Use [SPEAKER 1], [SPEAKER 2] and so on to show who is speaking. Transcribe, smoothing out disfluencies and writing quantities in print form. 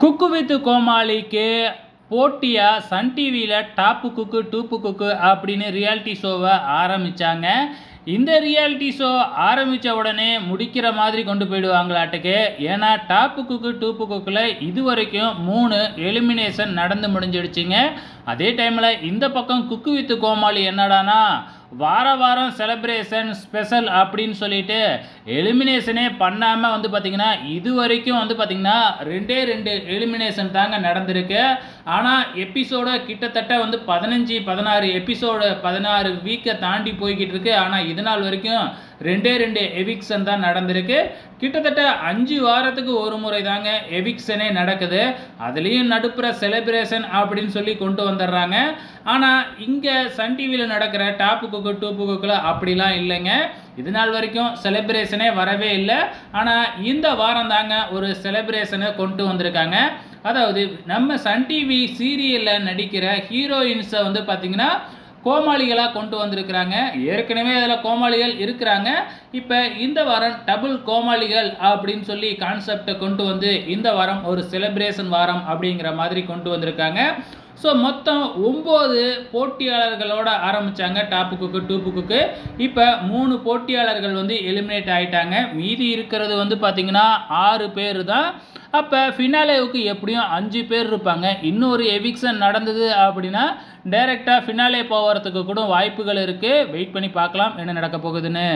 [SPEAKER 1] Cook with கோமாளிக்கு போட்டியா Sun டிவியில் top குக்கு டூப்பு குக்கு அப்படின்னு ரியாலிட்டி ஷோவை ஆரம்பித்தாங்க. இந்த ரியாலிட்டி ஷோ ஆரம்பித்த உடனே முடிக்கிற மாதிரி கொண்டு போயிடுவாங்களாட்டுக்கு. ஏன்னா டாப்பு குக்கு டூப்பு குக்கில் இது வரைக்கும் 3 எலிமினேஷன் நடந்து முடிஞ்சிடுச்சுங்க. அதே டைமில் இந்த பக்கம் குக்கு வித் கோமாளி என்னடானா வாரம் செலிப்ரேஷன் ஸ்பெஷல் அப்படின்னு சொல்லிட்டு எலிமினேஷனே பண்ணாமல் பார்த்திங்கன்னா இது வரைக்கும் பார்த்திங்கன்னா 2 எலிமினேஷன் தாங்க நடந்திருக்கு. ஆனால் எபிசோட கிட்டத்தட்ட 15-16 எபிசோடு 16 வீக்கை தாண்டி போய்கிட்டு இருக்கு. ஆனால் இது நாள் வரைக்கும் 2 எவிக்ஷன் தான் நடந்திருக்கு. கிட்டத்தட்ட 5 வாரத்துக்கு ஒரு முறை தாங்க எவிக்ஷனே நடக்குது. அதுலேயும் நடுப்புற செலிப்ரேஷன் அப்படின்னு சொல்லி கொண்டு வந்துடுறாங்க. ஆனால் இங்கே சன் டிவியில் நடக்கிற டாப்பு குக்கு டூப்பு குக்கில் அப்படிலாம் இல்லைங்க. இது நாள் வரைக்கும் செலிப்ரேஷனே வரவே இல்லை. ஆனால் இந்த வாரம் தாங்க ஒரு செலிப்ரேஷனை கொண்டு வந்திருக்காங்க. அதாவது நம்ம சன் டிவி சீரியலில் நடிக்கிற ஹீரோயின்ஸை பார்த்திங்கன்னா கோமாளிகளாக கொண்டு வந்திருக்கிறாங்க. ஏற்கனவே அதில் கோமாளிகள் இருக்கிறாங்க. இப்போ இந்த வாரம் டபுள் கோமாளிகள் அப்படின்னு சொல்லி கான்செப்டை கொண்டு வந்து இந்த வாரம் ஒரு செலிப்ரேஷன் வாரம் அப்படிங்கிற மாதிரி கொண்டு வந்திருக்காங்க. ஸோ மொத்தம் 9 போட்டியாளர்களோடு ஆரம்பித்தாங்க டாப்பு குக்கு டூப்பு குக்கு. இப்போ 3 போட்டியாளர்கள் எலிமினேட் ஆகிட்டாங்க. மீதி இருக்கிறது பார்த்திங்கன்னா 6 பேர் தான். அப்போ ஃபினாலேவுக்கு எப்படியும் 5 பேர் இருப்பாங்க. இன்னொரு எவிக்ஷன் நடந்தது அப்படின்னா டைரெக்டாக ஃபினாலே போகிறதுக்கு கூட வாய்ப்புகள் இருக்குது. வெயிட் பண்ணி பார்க்கலாம் என்ன நடக்க போகுதுன்னு.